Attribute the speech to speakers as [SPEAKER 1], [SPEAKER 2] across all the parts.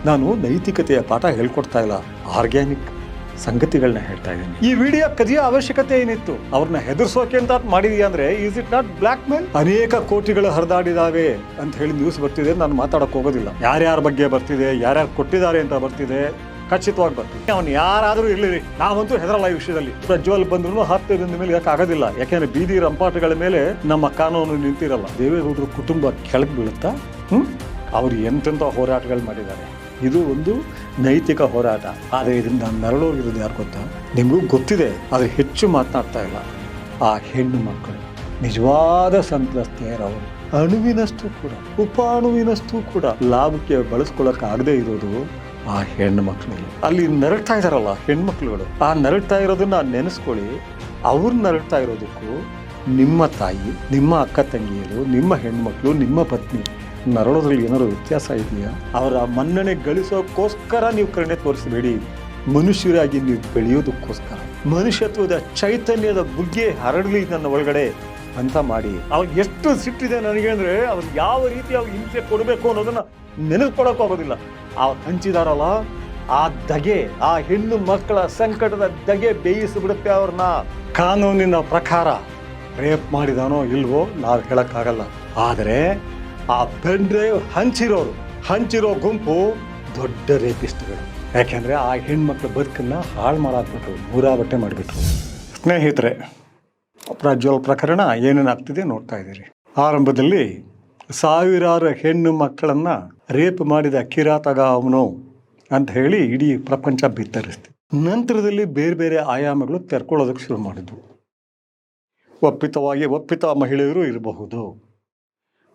[SPEAKER 1] ನಾನು ನೈತಿಕತೆಯ ಪಾಠ ಹೇಳ್ಕೊಡ್ತಾ ಇಲ್ಲ, ಆರ್ಗ್ಯಾನಿಕ್ ಸಂಗತಿಗಳನ್ನ ಹೇಳ್ತಾ ಇದ್ದೀನಿ. ಈ ವಿಡಿಯೋ ಕದಿಯೋ ಅವಶ್ಯಕತೆ ಏನಿತ್ತು? ಅವ್ರನ್ನ ಹೆದರ್ಸೋಕೆ ಅಂತ ಮಾಡಿದೀಯಾ ಅಂದ್ರೆ is it not black mail? ಅನೇಕ ಕೋಟಿಗಳು ಹರಿದಾಡಿದಾವೆ ಅಂತ ಹೇಳಿ ನ್ಯೂಸ್ ಬರ್ತಿದೆ. ನಾನು ಮಾತಾಡಕ್ ಹೋಗೋದಿಲ್ಲ. ಯಾರ್ಯಾರ ಬಗ್ಗೆ ಬರ್ತಿದೆ, ಯಾರ್ಯಾರು ಕೊಟ್ಟಿದ್ದಾರೆ ಅಂತ ಬರ್ತಿದೆ, ಖಚಿತವಾಗಿ ಬರ್ತೀವಿ. ಅವನು ಯಾರಾದರೂ ಇರಲಿ, ನಾವಂತೂ ಹೆದರಲ್ಲ ಈ ವಿಷಯದಲ್ಲಿ. ಪ್ರಜ್ವಲ್ ಬಂದ್ರು 10 ದಿನದ ಮೇಲೆ ಯಾಕೆ ಆಗೋದಿಲ್ಲ? ಯಾಕೆಂದ್ರೆ ಬೀದಿ ರಂಪಾಟಗಳ ಮೇಲೆ ನಮ್ಮ ಕಾನೂನು ನಿಂತಿರಲ್ಲ. ದೇವೇಗೌಡರ ಕುಟುಂಬ ಕೆಳಗೆ ಬೀಳುತ್ತಾ? ಅವ್ರು ಎಂತೆಂಥ ಹೋರಾಟಗಳು ಮಾಡಿದ್ದಾರೆ. ಇದು ಒಂದು ನೈತಿಕ ಹೋರಾಟ. ಆದರೆ ಇದರಿಂದ ನರಳೋಗಿರೋದು ಯಾರು ಗೊತ್ತಾ? ನಿಮಗೂ ಗೊತ್ತಿದೆ, ಆದರೆ ಹೆಚ್ಚು ಮಾತನಾಡ್ತಾ ಇಲ್ಲ. ಆ ಹೆಣ್ಣು ಮಕ್ಕಳು ನಿಜವಾದ ಸಂತ್ರಸ್ತೆಯರವರು. ಅಣುವಿನಷ್ಟು ಕೂಡ, ಉಪಾಣುವಿನಷ್ಟು ಕೂಡ ಲಾಭಕ್ಕೆ ಬಳಸ್ಕೊಳ್ಳೋಕ್ಕಾಗದೇ ಇರೋದು ಆ ಹೆಣ್ಣು ಮಕ್ಕಳಿಗೆ. ಅಲ್ಲಿ ನರಳ್ತಾ ಇದಾರಲ್ಲ ಹೆಣ್ಮಕ್ಳುಗಳು, ಆ ನರಳ್ತಾ ಇರೋದನ್ನ ನೆನೆಸ್ಕೊಳ್ಳಿ. ಅವ್ರು ನರಳ್ತಾ ಇರೋದಕ್ಕೂ ನಿಮ್ಮ ತಾಯಿ, ನಿಮ್ಮ ಅಕ್ಕ ತಂಗಿಯರು, ನಿಮ್ಮ ಹೆಣ್ಮಕ್ಳು, ನಿಮ್ಮ ಪತ್ನಿ ನರಳೋದ್ರಲ್ಲಿ ಏನಾದ್ರು ವ್ಯತ್ಯಾಸ ಇದೆಯಾ? ಅವರ ಮನ್ನಣೆ ಗಳಿಸೋಕ್ಕೋಸ್ಕರ ನೀವು ಕರುಣೆ ತೋರಿಸಬೇಡಿ. ಮನುಷ್ಯರಾಗಿ ನೀವು ಬೆಳೆಯೋದಕ್ಕೋಸ್ಕರ, ಮನುಷ್ಯತ್ವದ ಚೈತನ್ಯದ ಬುಗ್ಗೆ ಹರಡಲಿ ನನ್ನ ಒಳಗಡೆ ಅಂತ ಮಾಡಿ. ಅವ್ರಿಗೆ ಎಷ್ಟು ಸಿಟ್ಟಿದೆ ನನಗೆ ಅಂದರೆ, ಅವ್ರು ಯಾವ ರೀತಿ ಅವ್ರಿಗೆ ಹಿಂಸೆ ಕೊಡಬೇಕು ಅನ್ನೋದನ್ನ ನೆನೆಸ್ಕೊಳಕ್ ಹೋಗೋದಿಲ್ಲ. ಅವ್ರು ಹಂಚಿದಾರಲ್ಲ ಆ ದಗೆ, ಆ ಹೆಣ್ಣು ಮಕ್ಕಳ ಸಂಕಟದ ದಗೆ ಬೇಯಿಸಿಬಿಡುತ್ತೆ ಅವ್ರನ್ನ. ಕಾನೂನಿನ ಪ್ರಕಾರ ರೇಪ್ ಮಾಡಿದಾನೋ ಇಲ್ವೋ ನಾವು ಹೇಳಕ್ಕಾಗಲ್ಲ. ಆದರೆ ಆ ಪೆನ್ ಡ್ರೈವ್ ಹಂಚಿರೋ ಗುಂಪು ದೊಡ್ಡ ರೇಪಿಸ್ಟ್ಗಳು. ಯಾಕೆಂದರೆ ಆ ಹೆಣ್ಮಕ್ಳ ಬದುಕನ್ನು ಹಾಳು ಮಾಡಾಕ್ಬಿಟ್ರು, ಮೂರಾ ಬಟ್ಟೆ ಮಾಡಿಬಿಟ್ರು. ಸ್ನೇಹಿತರೆ, ಪ್ರಜ್ವಲ್ ಪ್ರಕರಣ ಏನೇನಾಗ್ತಿದೆ ನೋಡ್ತಾ ಇದ್ದೀರಿ. ಆರಂಭದಲ್ಲಿ ಸಾವಿರಾರು ಹೆಣ್ಣು ಮಕ್ಕಳನ್ನು ರೇಪ್ ಮಾಡಿದ ಕಿರಾತಕ ಅವನು ಅಂತ ಹೇಳಿ ಇಡೀ ಪ್ರಪಂಚ ಬಿತ್ತರಿಸ್ತು. ನಂತರದಲ್ಲಿ ಬೇರೆ ಬೇರೆ ಆಯಾಮಗಳು ತೆರ್ಕೊಳ್ಳೋದಕ್ಕೆ ಶುರು ಮಾಡಿದ್ವು. ಒಪ್ಪಿತ ಮಹಿಳೆಯರು ಇರಬಹುದು,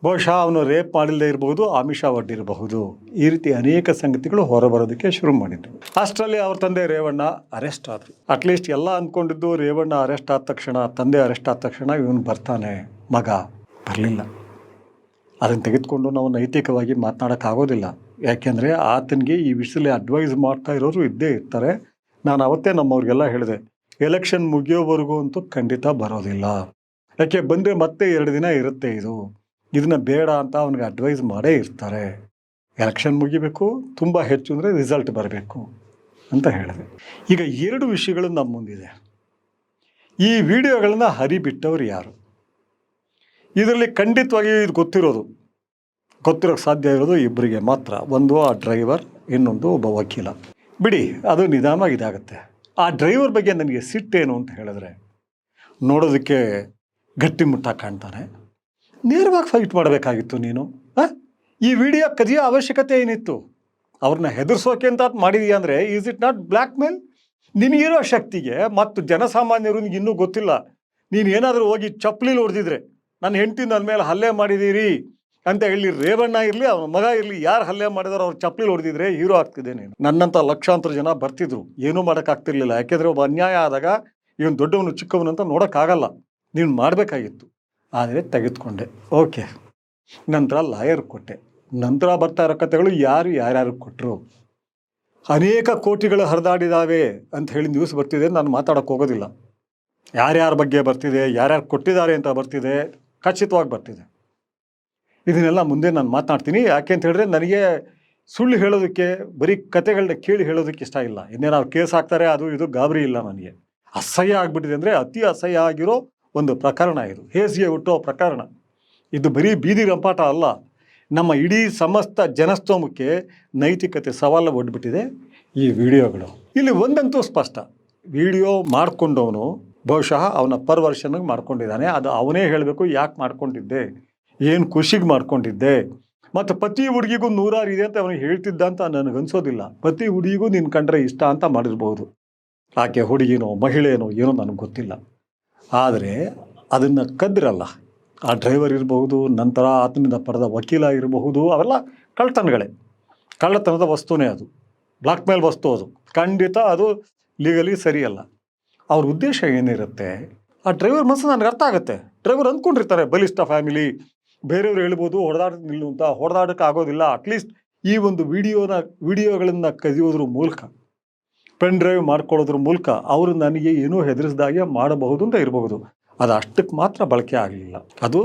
[SPEAKER 1] ಬಹುಶಃ ಅವನು ರೇಪ್ ಮಾಡಿಲ್ಲದೆ ಇರಬಹುದು, ಆಮಿಷ ಒಡ್ಡಿರಬಹುದು. ಈ ರೀತಿ ಅನೇಕ ಸಂಗತಿಗಳು ಹೊರಬರೋದಕ್ಕೆ ಶುರು ಮಾಡಿದ್ರು. ಅಷ್ಟರಲ್ಲಿ ಅವ್ರ ತಂದೆ ರೇವಣ್ಣ ಅರೆಸ್ಟ್ ಆದರು. ಅಟ್ಲೀಸ್ಟ್ ಎಲ್ಲ ಅಂದ್ಕೊಂಡಿದ್ದು ರೇವಣ್ಣ ಅರೆಸ್ಟ್ ಆದ ತಕ್ಷಣ, ತಂದೆ ಅರೆಸ್ಟ್ ಆದ ತಕ್ಷಣ ಇವನು ಬರ್ತಾನೆ, ಮಗ ಬರಲಿಲ್ಲ. ಅದನ್ನು ತೆಗೆದುಕೊಂಡು ನಾವು ನೈತಿಕವಾಗಿ ಮಾತನಾಡೋಕ್ಕಾಗೋದಿಲ್ಲ. ಯಾಕೆಂದರೆ ಆತನಿಗೆ ಈ ವಿಷಯದಲ್ಲಿ ಅಡ್ವೈಸ್ ಮಾಡ್ತಾ ಇರೋರು ಇದ್ದೇ ಇರ್ತಾರೆ. ನಾನು ಅವತ್ತೇ ನಮ್ಮವ್ರಿಗೆಲ್ಲ ಹೇಳಿದೆ, ಎಲೆಕ್ಷನ್ ಮುಗಿಯೋವರೆಗೂ ಅಂತೂ ಖಂಡಿತ ಬರೋದಿಲ್ಲ. ಯಾಕೆ ಬಂದರೆ ಮತ್ತೆ 2 ದಿನ ಇರುತ್ತೆ ಇದನ್ನು ಬೇಡ ಅಂತ ಅವನಿಗೆ ಅಡ್ವೈಸ್ ಮಾಡೇ ಇರ್ತಾರೆ. ಎಲೆಕ್ಷನ್ ಮುಗಿಬೇಕು, ತುಂಬ ಹೆಚ್ಚು ಅಂದರೆ ರಿಸಲ್ಟ್ ಬರಬೇಕು ಅಂತ ಹೇಳಿದೆ. ಈಗ 2 ವಿಷಯಗಳು ನಮ್ಮ ಮುಂದಿದೆ. ಈ ವಿಡಿಯೋಗಳನ್ನ ಹರಿಬಿಟ್ಟವ್ರು ಯಾರು? ಇದರಲ್ಲಿ ಖಂಡಿತವಾಗಿ ಇದು ಗೊತ್ತಿರೋಕ್ಕೆ ಸಾಧ್ಯ ಇರೋದು ಇಬ್ಬರಿಗೆ ಮಾತ್ರ. ಒಂದು ಆ ಡ್ರೈವರ್, ಇನ್ನೊಂದು ಒಬ್ಬ ವಕೀಲ. ಬಿಡಿ, ಅದು ನಿಧಾನವಾಗಿ ಇದಾಗುತ್ತೆ. ಆ ಡ್ರೈವರ್ ಬಗ್ಗೆ ನನಗೆ ಸಿಟ್ಟೇನು ಅಂತ ಹೇಳಿದ್ರೆ, ನೋಡೋದಕ್ಕೆ ಗಟ್ಟಿಮುಟ್ಟಾಗಿ ಕಾಣ್ತಾನೆ. ನೇರವಾಗಿ ಫೈಟ್ ಮಾಡಬೇಕಾಗಿತ್ತು ನೀನು. ಈ ವಿಡಿಯೋ ಕದಿಯೋ ಅವಶ್ಯಕತೆ ಏನಿತ್ತು? ಅವ್ರನ್ನ ಹೆದರ್ಸೋಕೆ ಅಂತ ಮಾಡಿದೀಯ ಅಂದರೆ ಈಸ್ ಇಟ್ ನಾಟ್ ಬ್ಲ್ಯಾಕ್ ಮೇಲ್? ನಿನಗಿರೋ ಶಕ್ತಿಗೆ ಮತ್ತು ಜನಸಾಮಾನ್ಯರು ಇನ್ನೂ ಗೊತ್ತಿಲ್ಲ. ನೀನು ಏನಾದರೂ ಹೋಗಿ ಚಪ್ಪಲಿಲಿ ಹೊಡೆದಿದ್ರೆ, ನನ್ನ ಹೆಂಡತಿ ನನ್ನ ಮೇಲೆ ಹಲ್ಲೆ ಮಾಡಿದ್ದೀರಿ ಅಂತ ಹೇಳಿ ರೇವಣ್ಣ ಇರಲಿ, ಅವನ ಮಗ ಇರಲಿ, ಯಾರು ಹಲ್ಲೆ ಮಾಡಿದಾರೋ ಅವ್ರು ಚಪ್ಪಲಿಲಿ ಹೊಡೆದಿದ್ರೆ ಹೀರೋ ಆಗ್ತಿದೆ ನೀನು. ನನ್ನಂಥ ಲಕ್ಷಾಂತರ ಜನ ಬರ್ತಿದ್ರು, ಏನೂ ಮಾಡೋಕ್ಕಾಗ್ತಿರ್ಲಿಲ್ಲ. ಯಾಕೆಂದರೆ ಒಬ್ಬ ಅನ್ಯಾಯ ಆದಾಗ ಇವನು ದೊಡ್ಡವನು ಚಿಕ್ಕವನು ಅಂತ ನೋಡೋಕ್ಕಾಗಲ್ಲ. ನೀನು ಮಾಡಬೇಕಾಗಿತ್ತು, ಆದರೆ ತೆಗೆದುಕೊಂಡೆ. ಓಕೆ, ನಂತರ ಲಾಯರ್ ಕೊಟ್ಟೆ. ನಂತರ ಬರ್ತಾ ಇರೋ ಕಥೆಗಳು ಯಾರ್ಯಾರು ಕೊಟ್ಟರು. ಅನೇಕ ಕೋಟಿಗಳು ಹರಿದಾಡಿದಾವೆ ಅಂತ ಹೇಳಿ ನ್ಯೂಸ್ ಬರ್ತಿದೆ. ನಾನು ಮಾತಾಡೋಕ್ಕೆ ಹೋಗೋದಿಲ್ಲ. ಯಾರ್ಯಾರ ಬಗ್ಗೆ ಬರ್ತಿದೆ, ಯಾರ್ಯಾರು ಕೊಟ್ಟಿದ್ದಾರೆ ಅಂತ ಬರ್ತಿದೆ, ಖಚಿತವಾಗಿ ಬರ್ತಿದೆ. ಇದನ್ನೆಲ್ಲ ಮುಂದೆ ನಾನು ಮಾತನಾಡ್ತೀನಿ. ಯಾಕೆ ಅಂತ ಹೇಳಿದ್ರೆ, ನನಗೆ ಸುಳ್ಳು ಹೇಳೋದಕ್ಕೆ, ಬರೀ ಕತೆಗಳನ್ನ ಕೇಳಿ ಹೇಳೋದಕ್ಕೆ ಇಷ್ಟ ಇಲ್ಲ. ಇನ್ನೇನಾದ್ರು ಕೇಸ್ ಹಾಕ್ತಾರೆ ಅದು ಇದು ಗಾಬರಿ ಇಲ್ಲ ನನಗೆ. ಅಸಹ್ಯ ಆಗಿಬಿಟ್ಟಿದೆ ಅಂದರೆ ಅತಿ ಅಸಹ್ಯ ಆಗಿರೋ ಒಂದು ಪ್ರಕರಣ ಇದು. ಹೇಸಿಗೆ ಹುಟ್ಟೋ ಪ್ರಕರಣ ಇದು. ಬರೀ ಬೀದಿ ರಂಪಾಟ ಅಲ್ಲ, ನಮ್ಮ ಇಡೀ ಸಮಸ್ತ ಜನಸ್ತೋಮಕ್ಕೆ ನೈತಿಕತೆ ಸವಾಲು ಒಡ್ಬಿಟ್ಟಿದೆ ಈ ವಿಡಿಯೋಗಳು. ಇಲ್ಲಿ ಒಂದಂತೂ ಸ್ಪಷ್ಟ, ವಿಡಿಯೋ ಮಾಡಿಕೊಂಡವನು ಬಹುಶಃ ಅವನ ಪರ್ವರ್ಷನ್ಗೆ ಮಾಡ್ಕೊಂಡಿದ್ದಾನೆ. ಅದು ಅವನೇ ಹೇಳಬೇಕು, ಯಾಕೆ ಮಾಡ್ಕೊಂಡಿದ್ದೆ, ಏನು ಖುಷಿಗೆ ಮಾಡ್ಕೊಂಡಿದ್ದೆ. ಮತ್ತು ಪ್ರತಿ ಹುಡುಗಿಗೂ 100 ಇದೆ ಅಂತ ಅವನಿಗೆ ಹೇಳ್ತಿದ್ದ ಅಂತ ನನಗನ್ಸೋದಿಲ್ಲ. ಪ್ರತಿ ಹುಡುಗಿಗೂ ನೀನು ಕಂಡ್ರೆ ಇಷ್ಟ ಅಂತ ಮಾಡಿರ್ಬೋದು. ಆಕೆ ಹುಡುಗಿನೋ ಮಹಿಳೆನೋ ಏನೋ ನನಗೆ ಗೊತ್ತಿಲ್ಲ. ಆದರೆ ಅದನ್ನು ಕದ್ರಲ್ಲ, ಆ ಡ್ರೈವರ್ ಇರಬಹುದು, ನಂತರ ಆತನಿಂದ ಪಡೆದ ವಕೀಲ ಇರಬಹುದು, ಅವೆಲ್ಲ ಕಳ್ಳತನದ ವಸ್ತುನೇ. ಅದು ಬ್ಲಾಕ್ ಮೇಲ್ ವಸ್ತು. ಅದು ಖಂಡಿತ ಅದು ಲೀಗಲಿ ಸರಿಯಲ್ಲ. ಅವ್ರ ಉದ್ದೇಶ ಏನಿರುತ್ತೆ? ಆ ಡ್ರೈವರ್ ಮನಸ್ಸು ನನಗೆ ಅರ್ಥ ಆಗುತ್ತೆ. ಡ್ರೈವರ್ ಅಂದ್ಕೊಂಡಿರ್ತಾರೆ ಬಲಿಷ್ಠ ಫ್ಯಾಮಿಲಿ, ಬೇರೆಯವರು ಹೇಳ್ಬೋದು ಹೊಡೆದಾಡ ನಿಲ್ಲು ಅಂತ. ಹೊಡೆದಾಡಕ್ಕೆ ಆಗೋದಿಲ್ಲ. ಅಟ್ಲೀಸ್ಟ್ ಈ ಒಂದು ವಿಡಿಯೋಗಳನ್ನು ಕದಿಯೋದ್ರ ಮೂಲಕ, ಪೆನ್ ಡ್ರೈವ್ ಮಾಡ್ಕೊಳ್ಳೋದ್ರ ಮೂಲಕ ಅವರು ನನಗೆ ಏನೂ ಹೆದರಿಸ್ದಾಗೆ ಮಾಡಬಹುದು ಅಂತ ಇರಬಹುದು. ಅದು ಅಷ್ಟಕ್ಕೆ ಮಾತ್ರ ಬಳಕೆ ಆಗಲಿಲ್ಲ. ಅದು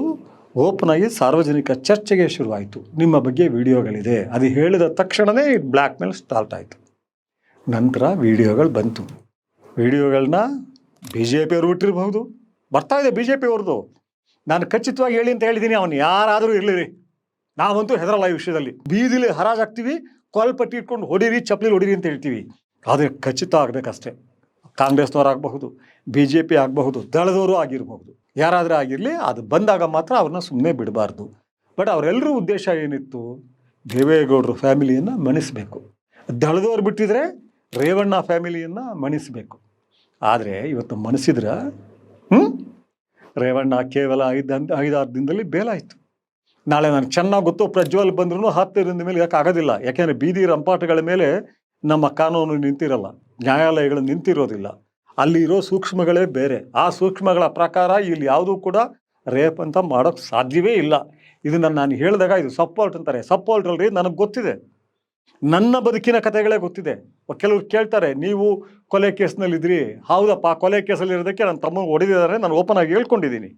[SPEAKER 1] ಓಪನ್ ಆಗಿ ಸಾರ್ವಜನಿಕ ಚರ್ಚೆಗೆ ಶುರುವಾಯಿತು. ನಿಮ್ಮ ಬಗ್ಗೆ ವಿಡಿಯೋಗಳಿದೆ, ಅದು ಹೇಳಿದ ತಕ್ಷಣವೇ ಬ್ಲ್ಯಾಕ್ ಮೇಲ್ ಸ್ಟಾರ್ಟ್ ಆಯಿತು. ನಂತರ ವಿಡಿಯೋಗಳು ಬಂತು. ವಿಡಿಯೋಗಳನ್ನ ಬಿ ಜೆ ಪಿಯವರು ಬಿಟ್ಟಿರಬಹುದು, ಬರ್ತಾ ಇದೆ ಬಿ ಜೆ ಪಿಯವ್ರದ್ದು. ನಾನು ಖಚಿತವಾಗಿ ಹೇಳಿ ಅಂತ ಹೇಳಿದ್ದೀನಿ, ಅವನು ಯಾರಾದರೂ ಇರಲಿ, ನಾವಂತೂ ಹೆದರಲ್ಲ ಈ ವಿಷಯದಲ್ಲಿ. ಬೀದಿಲಿ ಹರಾಜಾಗ್ತೀವಿ, ಕೊಲ್ಪಟ್ಟಿ ಇಟ್ಕೊಂಡು ಹೊಡೀರಿ, ಚಪ್ಪಲಿ ಹೊಡೀರಿ ಅಂತ ಹೇಳ್ತೀವಿ. ಆದರೆ ಖಚಿತ ಆಗಬೇಕಷ್ಟೇ. ಕಾಂಗ್ರೆಸ್ನವ್ರು ಆಗಬಹುದು, ಬಿ ಜೆ ಪಿ ಆಗಬಹುದು, ದಳದವರು ಆಗಿರಬಹುದು, ಯಾರಾದರೂ ಆಗಿರಲಿ, ಅದು ಬಂದಾಗ ಮಾತ್ರ ಅವ್ರನ್ನ ಸುಮ್ಮನೆ ಬಿಡಬಾರ್ದು. ಬಟ್ ಅವರೆಲ್ಲರೂ ಉದ್ದೇಶ ಏನಿತ್ತು? ದೇವೇಗೌಡರು ಫ್ಯಾಮಿಲಿಯನ್ನು ಮಣಿಸಬೇಕು. ದಳದವ್ರು ಬಿಟ್ಟಿದ್ರೆ ರೇವಣ್ಣ ಫ್ಯಾಮಿಲಿಯನ್ನು ಮಣಿಸಬೇಕು. ಆದರೆ ಇವತ್ತು ಮಣಿಸಿದ್ರೆ ರೇವಣ್ಣ ಕೇವಲ 5-6 ದಿನದಲ್ಲಿ ಬೇಲಾಯಿತು. ನಾಳೆ ನನಗೆ ಚೆನ್ನಾಗಿ ಗೊತ್ತು, ಪ್ರಜ್ವಲ್ ಬಂದ್ರೂ 10 ದಿನದ ಮೇಲೆ ಆಗೋದಿಲ್ಲ. ಯಾಕೆಂದರೆ ಬೀದಿ ರಂಪಾಟಗಳ ಮೇಲೆ ನಮ್ಮ ಕಾನೂನು ನಿಂತಿರಲ್ಲ, ನ್ಯಾಯಾಲಯಗಳು ನಿಂತಿರೋದಿಲ್ಲ. ಅಲ್ಲಿ ಇರೋ ಸೂಕ್ಷ್ಮಗಳೇ ಬೇರೆ. ಆ ಸೂಕ್ಷ್ಮಗಳ ಪ್ರಕಾರ ಇಲ್ಲಿ ಯಾವುದೂ ಕೂಡ ರೇಪ್ ಅಂತ ಮಾಡೋಕ್ಕೆ ಸಾಧ್ಯವೇ ಇಲ್ಲ. ಇದನ್ನು ನಾನು ಹೇಳಿದಾಗ ಇದು ಸಪೋರ್ಟ್ ಅಂತಾರೆ. ಸಪೋರ್ಟ್ ಅಲ್ರಿ, ನನಗೆ ಗೊತ್ತಿದೆ, ನನ್ನ ಬದುಕಿನ ಕಥೆಗಳೇ ಗೊತ್ತಿದೆ. ಕೆಲವ್ರು ಕೇಳ್ತಾರೆ, ನೀವು ಕೊಲೆ ಕೇಸ್ನಲ್ಲಿದ್ರಿ. ಹೌದಪ್ಪ, ಕೊಲೆ ಕೇಸಲ್ಲಿ ಇರೋದಕ್ಕೆ ನನ್ನ ತಮ್ಮನಿಗೆ ಹೊಡೆದಿದ್ದಾರೆ, ನಾನು ಓಪನ್ ಆಗಿ ಹೇಳ್ಕೊಂಡಿದ್ದೀನಿ.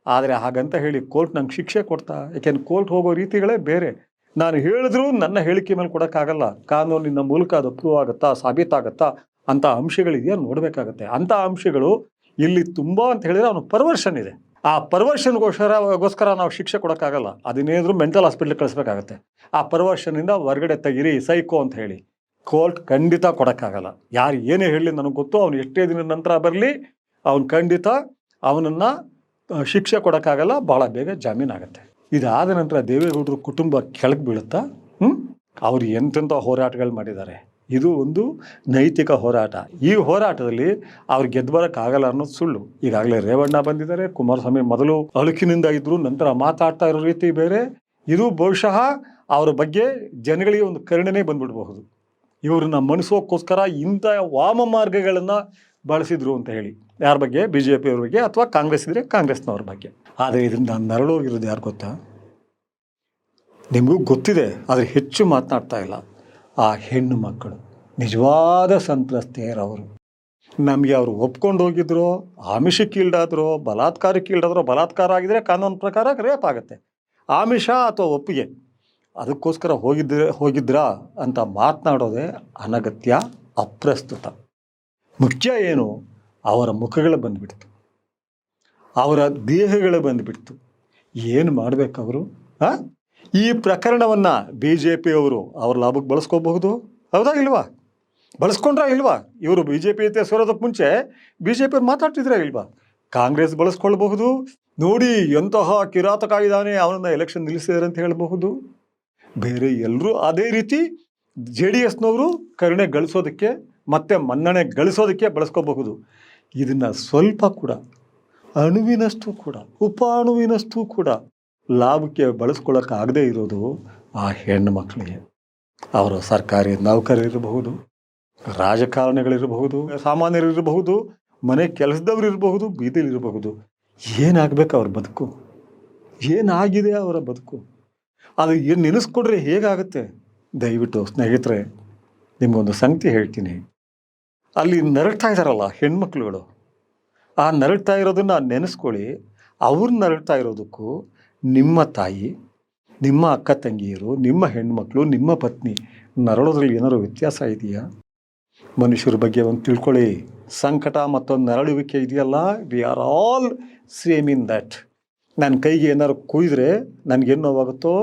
[SPEAKER 1] ಆದರೆ ಹಾಗಂತ ಹೇಳಿ ಕೋರ್ಟ್ ನಂಗೆ ಶಿಕ್ಷೆ ಕೊಡ್ತಾ? ಯಾಕೆಂದ್ರೆ ಕೋರ್ಟ್ ಹೋಗೋ ರೀತಿಗಳೇ ಬೇರೆ. ನಾನು ಹೇಳಿದ್ರೂ ನನ್ನ ಹೇಳಿಕೆ ಮೇಲೆ ಕೊಡೋಕ್ಕಾಗಲ್ಲ. ಕಾನೂನಿನ ಮೂಲಕ ಅದು ಪ್ರೂವ್ ಆಗುತ್ತಾ, ಸಾಬೀತಾಗುತ್ತಾ ಅಂಥ ಅಂಶಗಳಿದೆಯಾ ನೋಡಬೇಕಾಗತ್ತೆ. ಅಂಥ ಅಂಶಗಳು ಇಲ್ಲಿ ತುಂಬ ಅಂತ ಹೇಳಿದರೆ ಅವನು ಪರ್ವರ್ಷನ್ ಇದೆ. ಆ ಪರ್ವರ್ಷನ್ಗೋಸ್ಕರ ನಾವು ಶಿಕ್ಷೆ ಕೊಡೋಕ್ಕಾಗಲ್ಲ. ಅದನ್ನೇನಾದರೂ ಮೆಂಟಲ್ ಹಾಸ್ಪಿಟ್ಲಿಗೆ ಕಳಿಸ್ಬೇಕಾಗತ್ತೆ. ಆ ಪರ್ವರ್ಷನಿಂದ ಹೊರಗಡೆ ತೆಗೀರಿ, ಸೈಕೋ ಅಂತ ಹೇಳಿ ಕೋರ್ಟ್ ಖಂಡಿತ ಕೊಡೋಕ್ಕಾಗಲ್ಲ. ಯಾರು ಏನೇ ಹೇಳಲಿ ನನಗೆ ಗೊತ್ತು, ಅವನು ಎಷ್ಟೇ ದಿನದ ನಂತರ ಬರಲಿ, ಅವನು ಖಂಡಿತ ಅವನನ್ನು ಶಿಕ್ಷೆ ಕೊಡೋಕ್ಕಾಗಲ್ಲ. ಭಾಳ ಬೇಗ ಜಾಮೀನಾಗತ್ತೆ. ಇದಾದ ನಂತರ ದೇವೇಗೌಡರು ಕುಟುಂಬ ಕೆಳಗೆ ಬೀಳುತ್ತಾ? ಅವರು ಎಂತೆಂಥ ಹೋರಾಟಗಳು ಮಾಡಿದ್ದಾರೆ. ಇದು ಒಂದು ನೈತಿಕ ಹೋರಾಟ. ಈ ಹೋರಾಟದಲ್ಲಿ ಅವ್ರು ಗೆದ್ದು ಬರೋಕ್ಕಾಗಲ್ಲ ಅನ್ನೋದು ಸುಳ್ಳು. ಈಗಾಗಲೇ ರೇವಣ್ಣ ಬಂದಿದ್ದಾರೆ, ಕುಮಾರಸ್ವಾಮಿ ಮೊದಲು ಅಳುಕಿನಿಂದ ಇದ್ದರು, ನಂತರ ಮಾತಾಡ್ತಾ ಇರೋ ರೀತಿ ಬೇರೆ. ಇದು ಬಹುಶಃ ಅವರ ಬಗ್ಗೆ ಜನಗಳಿಗೆ ಒಂದು ಕರುಣೆನೇ ಬಂದ್ಬಿಡಬಹುದು. ಇವ್ರನ್ನ ಮಣಿಸೋಕ್ಕೋಸ್ಕರ ಇಂಥ ವಾಮ ಮಾರ್ಗಗಳನ್ನು ಬಳಸಿದ್ರು ಅಂತ ಹೇಳಿ. ಯಾರ ಬಗ್ಗೆ? ಬಿ ಜೆ ಪಿಯವ್ರ ಬಗ್ಗೆ, ಅಥವಾ ಕಾಂಗ್ರೆಸ್ ಇದ್ದರೆ ಕಾಂಗ್ರೆಸ್ನವ್ರ ಬಗ್ಗೆ. ಆದರೆ ಇದರಿಂದ ನರಳೋಗಿರೋದು ಯಾರು ಗೊತ್ತಾ? ನಿಮಗೂ ಗೊತ್ತಿದೆ, ಆದರೆ ಹೆಚ್ಚು ಮಾತನಾಡ್ತಾ ಇಲ್ಲ. ಆ ಹೆಣ್ಣು ಮಕ್ಕಳು ನಿಜವಾದ ಸಂತ್ರಸ್ತೆಯರವರು. ನಮಗೆ ಅವರು ಒಪ್ಕೊಂಡು ಹೋಗಿದ್ರು, ಆಮಿಷಕ್ಕೆ ಈಲ್ಡಾದ್ರು, ಬಲಾತ್ಕಾರಕ್ಕೆ ಈಲ್ಡಾದ್ರು. ಬಲಾತ್ಕಾರ ಆಗಿದ್ರೆ ಕಾನೂನು ಪ್ರಕಾರ ರೇಪ್ ಆಗುತ್ತೆ. ಆಮಿಷ ಅಥವಾ ಒಪ್ಪಿಗೆ, ಅದಕ್ಕೋಸ್ಕರ ಹೋಗಿದ್ರಾ ಅಂತ ಮಾತನಾಡೋದೇ ಅನಗತ್ಯ, ಅಪ್ರಸ್ತುತ. ಮುಖ್ಯ ಏನು? ಅವರ ಮುಖಗಳು ಬಂದುಬಿಡ್ತು, ಅವರ ದೇಹಗಳು ಬಂದುಬಿಡ್ತು. ಏನು ಮಾಡಬೇಕು ಅವರು? ಈ ಪ್ರಕರಣವನ್ನು ಬಿ ಜೆ ಪಿಯವರು ಅವ್ರ ಲಾಭಕ್ಕೆ ಬಳಸ್ಕೋಬಹುದು, ಹೌದಾ ಇಲ್ವಾ? ಬಳಸ್ಕೊಂಡ್ರಾ ಇಲ್ವಾ? ಇವರು ಬಿ ಜೆ ಪಿ ಜೊತೆ ಸೇರೋದಕ್ಕೆ ಮುಂಚೆ ಬಿ ಜೆ ಪಿಯವ್ರು ಮಾತಾಡ್ತಿದ್ರಾ ಇಲ್ವಾ? ಕಾಂಗ್ರೆಸ್ ಬಳಸ್ಕೊಳ್ಬಹುದು. ನೋಡಿ ಎಂತಹ ಕಿರಾತಕ ಇದ್ದಾನೆ, ಅವನನ್ನು ಎಲೆಕ್ಷನ್ ನಿಲ್ಲಿಸಿದ್ದಾರೆ ಅಂತ ಹೇಳಬಹುದು. ಬೇರೆ ಎಲ್ಲರೂ ಅದೇ ರೀತಿ ಜೆ ಡಿ ಎಸ್ನವರು ಕರುಣೆ ಗಳಿಸೋದಕ್ಕೆ ಮತ್ತು ಮನ್ನಣೆ ಗಳಿಸೋದಕ್ಕೆ ಬಳಸ್ಕೋಬಹುದು. ಇದನ್ನು ಸ್ವಲ್ಪ ಕೂಡ, ಅಣುವಿನಷ್ಟು ಕೂಡ, ಉಪಾಣುವಿನಷ್ಟು ಕೂಡ ಲಾಭಕ್ಕೆ ಬಳಸ್ಕೊಳ್ಳೋಕ್ಕಾಗದೇ ಇರೋದು ಆ ಹೆಣ್ಣು ಮಕ್ಕಳಿಗೆ. ಅವರು ಸರ್ಕಾರಿ ನೌಕರರಿರಬಹುದು, ರಾಜಕಾರಣಿಗಳಿರಬಹುದು, ಸಾಮಾನ್ಯರಿರಬಹುದು, ಮನೆ ಕೆಲಸದವ್ರು ಇರಬಹುದು, ಬೀದಿಲಿರಬಹುದು. ಏನಾಗಬೇಕು ಅವ್ರ ಬದುಕು? ಏನಾಗಿದೆ ಅವರ ಬದುಕು? ಅದು ಏನು ನೆನೆಸ್ಕೊಂಡ್ರೆ ಹೇಗಾಗುತ್ತೆ? ದಯವಿಟ್ಟು ಸ್ನೇಹಿತರೆ, ನಿಮಗೊಂದು ಸಂಗತಿ ಹೇಳ್ತೀನಿ. ಅಲ್ಲಿ ನರಳ್ತಾ ಇದ್ದಾರಲ್ಲ ಹೆಣ್ಮಕ್ಳುಗಳು, ಆ ನರಳ್ತಾ ಇರೋದನ್ನು ನೆನೆಸ್ಕೊಳ್ಳಿ. ಅವ್ರು ನರಳ್ತಾ ಇರೋದಕ್ಕೂ ನಿಮ್ಮ ತಾಯಿ, ನಿಮ್ಮ ಅಕ್ಕ ತಂಗಿಯರು, ನಿಮ್ಮ ಹೆಣ್ಮಕ್ಳು, ನಿಮ್ಮ ಪತ್ನಿ ನರಳೋದ್ರಲ್ಲಿ ಏನಾದ್ರು ವ್ಯತ್ಯಾಸ ಇದೆಯಾ? ಮನುಷ್ಯರ ಬಗ್ಗೆ ಒಂದು ತಿಳ್ಕೊಳ್ಳಿ. ಸಂಕಟ ಮತ್ತೊಂದು ನರಳುವಿಕೆ ಇದೆಯಲ್ಲ, we are all same in that. ನನ್ನ ಕೈಗೆ ಏನಾದ್ರು ಕುಯ್ದರೆ ನನಗೇನು ನೋವಾಗುತ್ತೋ,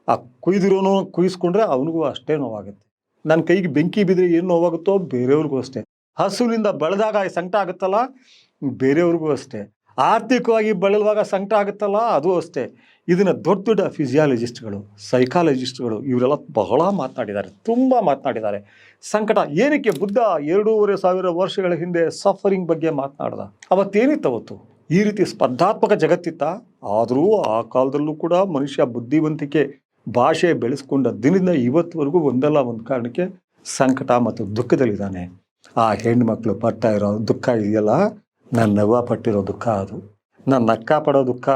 [SPEAKER 1] ಆ ಕುಯ್ದಿರೋನು ಕುಯ್ಸ್ಕೊಂಡ್ರೆ ಅವನಿಗೂ ಅಷ್ಟೇ ನೋವಾಗುತ್ತೆ. ನನ್ನ ಕೈಗೆ ಬೆಂಕಿ ಬಿದ್ದರೆ ಏನು ನೋವಾಗುತ್ತೋ ಬೇರೆಯವ್ರಿಗೂ ಅಷ್ಟೇ. ಹಸುವಿನಿಂದ ಬೆಳೆದಾಗ ಸಂಕಟ ಆಗುತ್ತಲ್ಲ, ಬೇರೆಯವ್ರಿಗೂ ಅಷ್ಟೇ. ಆರ್ಥಿಕವಾಗಿ ಬಳಲುವಾಗ ಸಂಕಟ ಆಗುತ್ತಲ್ಲ, ಅದು ಅಷ್ಟೇ. ಇದನ್ನು ದೊಡ್ಡ ದೊಡ್ಡ ಫಿಸಿಯಾಲಜಿಸ್ಟ್ಗಳು, ಸೈಕಾಲಜಿಸ್ಟ್ಗಳು ಇವರೆಲ್ಲ ಬಹಳ ಮಾತನಾಡಿದ್ದಾರೆ, ತುಂಬ ಮಾತನಾಡಿದ್ದಾರೆ. ಸಂಕಟ ಏನಕ್ಕೆ? ಬುದ್ಧ 2500 ವರ್ಷಗಳ ಹಿಂದೆ ಸಫರಿಂಗ್ ಬಗ್ಗೆ ಮಾತನಾಡ್ದ. ಅವತ್ತೇನಿತ್ತು? ಅವತ್ತು ಈ ರೀತಿ ಸ್ಪರ್ಧಾತ್ಮಕ ಜಗತ್ತಿತ್ತ. ಆದರೂ ಆ ಕಾಲದಲ್ಲೂ ಕೂಡ ಮನುಷ್ಯ ಬುದ್ಧಿವಂತಿಕೆ, ಭಾಷೆ ಬೆಳೆಸ್ಕೊಂಡ ದಿನದಿಂದ ಇವತ್ತುವರೆಗೂ ಒಂದಲ್ಲ ಒಂದು ಕಾರಣಕ್ಕೆ ಸಂಕಟ ಮತ್ತು ದುಃಖದಲ್ಲಿದ್ದಾನೆ. ಆ ಹೆಣ್ಣುಮಕ್ಕಳು ಪಡ್ತಾ ಇರೋ ದುಃಖ ಇದೆಯಲ್ಲ, ನನ್ನವ್ವ ಪಟ್ಟಿರೋ ದುಃಖ ಅದು, ನನ್ನ ಅಕ್ಕ ಪಡೋ ದುಃಖ,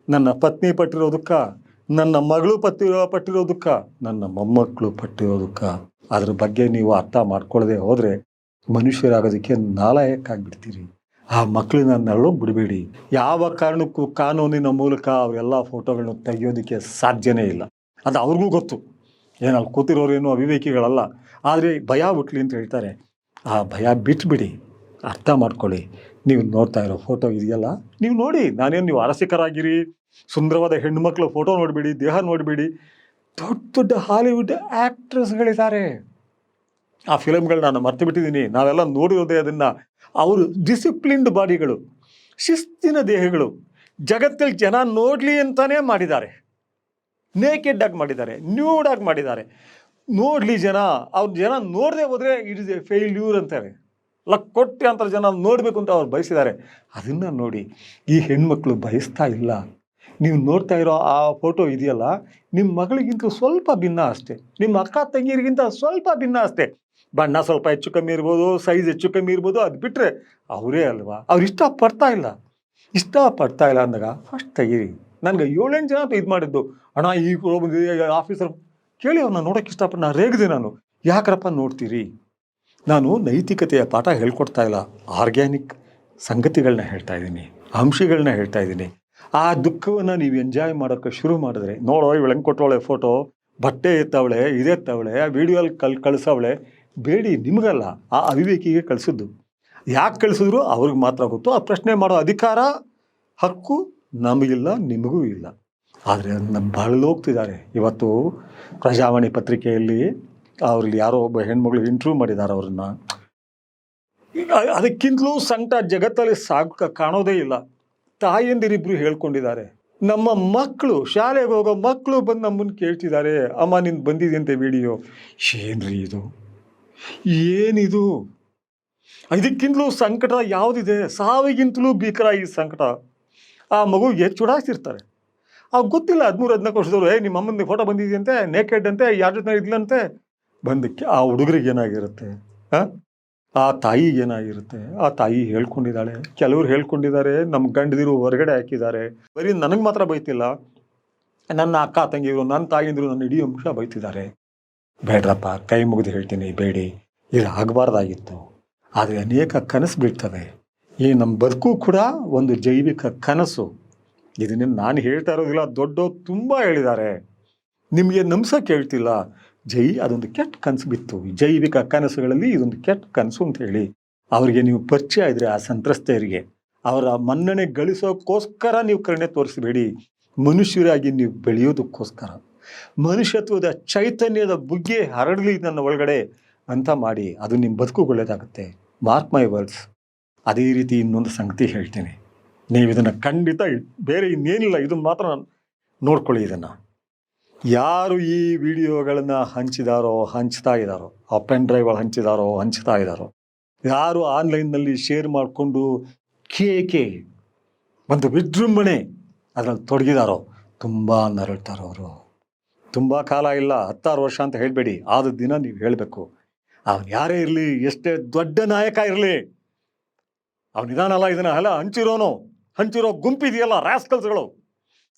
[SPEAKER 1] ನನ್ನ ಪತ್ನಿ ಪಟ್ಟಿರೋ ದುಃಖ, ನನ್ನ ಮಗಳು ಪಟ್ಟಿರೋ ದುಃಖ, ನನ್ನ ಮೊಮ್ಮಕ್ಕಳು ಪಟ್ಟಿರೋ ದುಃಖ. ಅದ್ರ ಬಗ್ಗೆ ನೀವು ಅರ್ಥ ಮಾಡ್ಕೊಳ್ಳದೆ ಹೋದರೆ ಮನುಷ್ಯರಾಗೋದಕ್ಕೆ ನಾಲಾಯಕ್ಕಾಗ್ಬಿಡ್ತೀರಿ. ಆ ಮಕ್ಕಳನ್ನ ನರಳೋಗಿ ಬಿಡಬೇಡಿ. ಯಾವ ಕಾರಣಕ್ಕೂ ಕಾನೂನಿನ ಮೂಲಕ ಅವರೆಲ್ಲ ಫೋಟೋಗಳನ್ನ ತೆಗೆಯೋದಕ್ಕೆ ಸಾಧ್ಯನೇ ಇಲ್ಲ. ಅದು ಅವ್ರಿಗೂ ಗೊತ್ತು. ಅಲ್ಲಿ ಕೂತಿರೋರೇನು ಅವಿವೇಕಿಗಳಲ್ಲ. ಆದರೆ ಭಯ ಹುಟ್ಲಿ ಅಂತ ಹೇಳ್ತಾರೆ. ಆ ಭಯ ಬಿಟ್ಬಿಡಿ, ಅರ್ಥ ಮಾಡ್ಕೊಳ್ಳಿ. ನೀವು ನೋಡ್ತಾ ಇರೋ ಫೋಟೋ ಇದೆಯಲ್ಲ, ನೀವು ನೋಡಿ. ನಾನೇನು ನೀವು ಅರಸಿಕರಾಗಿರಿ, ಸುಂದರವಾದ ಹೆಣ್ಣುಮಕ್ಳು ಫೋಟೋ ನೋಡಬೇಡಿ, ದೇಹ ನೋಡಬೇಡಿ. ದೊಡ್ಡ ದೊಡ್ಡ ಹಾಲಿವುಡ್ ಆ್ಯಕ್ಟ್ರೆಸ್ಗಳಿದ್ದಾರೆ. ಆ ಫಿಲಮ್ಗಳು ನಾನು ಮರ್ತು ಬಿಟ್ಟಿದ್ದೀನಿ. ನಾವೆಲ್ಲ ನೋಡಿರೋದೇ ಅದನ್ನು. ಅವರು ಡಿಸಿಪ್ಲಿನ್ಡ್ ಬಾಡಿಗಳು, ಶಿಸ್ತಿನ ದೇಹಗಳು, ಜಗತ್ತಲ್ಲಿ ಜನ ನೋಡಲಿ ಅಂತಲೇ ಮಾಡಿದ್ದಾರೆ. ನೇಕೆಡ್ ಆಗಿ ಮಾಡಿದ್ದಾರೆ, ನ್ಯೂಡ್ ಆಗಿ ಮಾಡಿದ್ದಾರೆ. ನೋಡಲಿ ಜನ, ಅವ್ರು ಜನ ನೋಡದೆ ಹೋದರೆ ಇಟ್ ಇಸ್ ಎ ಫೇಲ್ಯೂರ್ ಅಂತಾರೆ. ಕೋಟ್ಯಾಂತರ ಜನ ನೋಡಬೇಕು ಅಂತ ಅವ್ರು ಬಯಸಿದ್ದಾರೆ. ಅದನ್ನು ನೋಡಿ. ಈ ಹೆಣ್ಮಕ್ಳು ಬಯಸ್ತಾ ಇಲ್ಲ. ನೀವು ನೋಡ್ತಾ ಇರೋ ಆ ಫೋಟೋ ಇದೆಯಲ್ಲ, ನಿಮ್ಮ ಮಗಳಿಗಿಂತ ಸ್ವಲ್ಪ ಭಿನ್ನ ಅಷ್ಟೇ, ನಿಮ್ಮ ಅಕ್ಕ ತಂಗಿಯರಿಗಿಂತ ಸ್ವಲ್ಪ ಭಿನ್ನ ಅಷ್ಟೇ. ಬಣ್ಣ ಸ್ವಲ್ಪ ಹೆಚ್ಚು ಕಮ್ಮಿ ಇರ್ಬೋದು, ಸೈಜ್ ಹೆಚ್ಚು ಕಮ್ಮಿ ಇರ್ಬೋದು. ಅದು ಬಿಟ್ಟರೆ ಅವರೇ ಅಲ್ವಾ. ಅವ್ರು ಇಷ್ಟಪಡ್ತಾ ಇಲ್ಲ ಅಂದಾಗ ಫಸ್ಟ್ ತೆಗೀರಿ. ನನಗೆ 7-8 ಜನ ಇದು ಮಾಡಿದ್ದು, ಅಣ್ಣ ಈ ಆಫೀಸರ್ ಕೇಳಿ ಅವ್ರನ್ನ ನೋಡೋಕ್ಕೆ ಇಷ್ಟಪಟ್ಟು ನಾನು ರೇಗಿದೆ. ನಾನು ಯಾಕ್ರಪ್ಪ ನೋಡ್ತೀರಿ? ನಾನು ನೈತಿಕತೆಯ ಪಾಠ ಹೇಳ್ಕೊಡ್ತಾ ಇಲ್ಲ, ಆರ್ಗ್ಯಾನಿಕ್ ಸಂಗತಿಗಳನ್ನ ಹೇಳ್ತಾ ಇದ್ದೀನಿ, ಅಂಶಗಳನ್ನ ಹೇಳ್ತಾ ಇದ್ದೀನಿ. ಆ ದುಃಖವನ್ನು ನೀವು ಎಂಜಾಯ್ ಮಾಡೋಕ್ಕೆ ಶುರು ಮಾಡಿದ್ರೆ, ನೋಡೋ ಇವಳು ಹೆಂಗೆ ಕೊಟ್ಟವಳೆ ಫೋಟೋ, ಬಟ್ಟೆ ಎತ್ತವಳೆ, ಇದೆತ್ತವಳೆ, ಆ ವಿಡಿಯೋಲ್ಲಿ ಕಳಿಸವಳೆ. ಬೇಡಿ, ನಿಮಗಲ್ಲ, ಆ ಅವಿವೇಕಿಗೆ ಕಳಿಸಿದ್ದು. ಯಾಕೆ ಕಳಿಸಿದ್ರು ಅವ್ರಿಗೆ ಮಾತ್ರ ಗೊತ್ತು. ಆ ಪ್ರಶ್ನೆ ಮಾಡೋ ಅಧಿಕಾರ, ಹಕ್ಕು ನಮಗಿಲ್ಲ, ನಿಮಗೂ ಇಲ್ಲ. ಆದರೆ ಅದನ್ನ ಬಳಲೋಗ್ತಿದ್ದಾರೆ. ಇವತ್ತು ಪ್ರಜಾವಾಣಿ ಪತ್ರಿಕೆಯಲ್ಲಿ ಅವ್ರಲ್ಲಿ ಯಾರೋ ಒಬ್ಬ ಹೆಣ್ಮಗಳು ಇಂಟರ್ವ್ಯೂ ಮಾಡಿದ್ದಾರೆ ಅವ್ರನ್ನ. ಅದಕ್ಕಿಂತಲೂ ಸಂಕಟ ಜಗತ್ತಲ್ಲಿ ಕಾಣೋದೇ ಇಲ್ಲ. ತಾಯಂದಿರಿಬ್ರು ಹೇಳ್ಕೊಂಡಿದ್ದಾರೆ. ನಮ್ಮ ಮಕ್ಕಳು, ಶಾಲೆಗೆ ಹೋಗೋ ಮಕ್ಕಳು ಬಂದು ನಮ್ಮನ್ನು ಕೇಳ್ತಿದ್ದಾರೆ, ಅಮ್ಮ ನಿನ್ ಬಂದಿದೆಯಂತೆ ವಿಡಿಯೋ. ಏನ್ರಿ ಇದು, ಏನಿದು? ಇದಕ್ಕಿಂತಲೂ ಸಂಕಟ ಯಾವುದಿದೆ? ಸಾವಿಗಿಂತಲೂ ಭೀಕರ ಈ ಸಂಕಟ. ಆ ಮಗುಗೆ ಚುಡಾಯಿಸಿರ್ತಾರೆ. ಅವ್ರು ಗೊತ್ತಿಲ್ಲ, 13-14 ವರ್ಷದವ್ರು, ನಿಮ್ಮ ಅಮ್ಮನ ಫೋಟೋ ಬಂದಿದೆಯಂತೆ, ನೇಕೆಡ್ ಅಂತೆ, ಯಾರ ಜೊತೆ ಇದ್ಲಂತೆ. ಬಂದಕ್ಕೆ ಆ ಹುಡುಗರಿಗೆ ಏನಾಗಿರುತ್ತೆ, ಆ ತಾಯಿಗೆ ಏನಾಗಿರುತ್ತೆ? ಆ ತಾಯಿ ಹೇಳ್ಕೊಂಡಿದ್ದಾಳೆ. ಕೆಲವ್ರು ಹೇಳ್ಕೊಂಡಿದ್ದಾರೆ, ನಮ್ಮ ಗಂಡದಿರು ಹೊರಗಡೆ ಹಾಕಿದ್ದಾರೆ. ಬರೀ ನನಗೆ ಮಾತ್ರ ಬೈತಿಲ್ಲ, ನನ್ನ ಅಕ್ಕ ತಂಗಿಯರು, ನನ್ನ ತಾಯಿಯಂದಿರು ನನ್ನ ಇಡೀ ಅಂಶ ಬೈತಿದ್ದಾರೆ. ಬೇಡ್ರಪ್ಪ, ಕೈ ಮುಗಿದು ಹೇಳ್ತೀನಿ, ಬೇಡಿ. ಇದು ಆಗಬಾರ್ದಾಗಿತ್ತು. ಆದರೆ ಅನೇಕ ಕನಸು ಬಿಡ್ತವೆ. ಈ ನಮ್ಮ ಬದುಕು ಕೂಡ ಒಂದು ಜೈವಿಕ ಕನಸು. ಇದನ್ನೇನು ನಾನು ಹೇಳ್ತಾ ಇರೋದಿಲ್ಲ, ದೊಡ್ಡವ್ರು ತುಂಬ ಹೇಳಿದ್ದಾರೆ. ನಿಮಗೆ ನಂಬ್ಸೋಕ್ಕೆ ಹೇಳ್ತಿಲ್ಲ. ಅದೊಂದು ಕೆಟ್ಟ ಕನಸು ಬಿತ್ತು. ಜೈವಿಕ ಕನಸುಗಳಲ್ಲಿ ಇದೊಂದು ಕೆಟ್ಟ ಕನಸು ಅಂತ ಹೇಳಿ ಅವರಿಗೆ ನೀವು ಪರಿಚಯ ಇದ್ರೆ, ಆ ಸಂತ್ರಸ್ತೆಯರಿಗೆ ಅವರ ಮನ್ನಣೆ ಗಳಿಸೋಕ್ಕೋಸ್ಕರ ನೀವು ಕರುಣೆ ತೋರಿಸಬೇಡಿ. ಮನುಷ್ಯರಾಗಿ ನೀವು ಬೆಳೆಯೋದಕ್ಕೋಸ್ಕರ, ಮನುಷ್ಯತ್ವದ ಚೈತನ್ಯದ ಬುಗ್ಗೆ ಹರಡಲಿ ನನ್ನ ಒಳಗಡೆ ಅಂತ ಮಾಡಿ. ಅದು ನಿಮ್ಮ ಬದುಕು ಒಳ್ಳೆಯದಾಗುತ್ತೆ. Mark my words. ಅದೇ ರೀತಿ ಇನ್ನೊಂದು ಸಂಗತಿ ಹೇಳ್ತೀನಿ, ನೀವು ಇದನ್ನು ಖಂಡಿತ, ಬೇರೆ ಇನ್ನೇನಿಲ್ಲ, ಇದನ್ನು ಮಾತ್ರ ನೋಡ್ಕೊಳ್ಳಿ. ಇದನ್ನು ಯಾರು ಈ ವಿಡಿಯೋಗಳನ್ನು ಹಂಚ್ತಾ ಇದ್ದಾರೋ, ಆ ಪೆನ್ ಡ್ರೈವ್ ಹಂಚ್ತಾ ಇದ್ದಾರೋ, ಯಾರು ಆನ್ಲೈನ್ನಲ್ಲಿ ಶೇರ್ ಮಾಡಿಕೊಂಡು ಕೇಕೆ ಒಂದು ವಿಜೃಂಭಣೆ ಅದರಲ್ಲಿ ತೊಡಗಿದಾರೋ, ತುಂಬ ನರಳ್ತಾರೋ ಅವರು. ತುಂಬ ಕಾಲ ಇಲ್ಲ, 16 ವರ್ಷ ಅಂತ ಹೇಳಬೇಡಿ. ಆದ ದಿನ ನೀವು ಹೇಳಬೇಕು, ಅವನು ಯಾರೇ ಇರಲಿ, ಎಷ್ಟೇ ದೊಡ್ಡ ನಾಯಕ ಇರಲಿ, ಅವನಿದಾನಲ್ಲ, ಇದನ್ನೆಲ್ಲ ಹಂಚಿರೋ ಗುಂಪಿದೆಯಲ್ಲ, ರಾಸ್ಕಲ್ಸ್ಗಳು,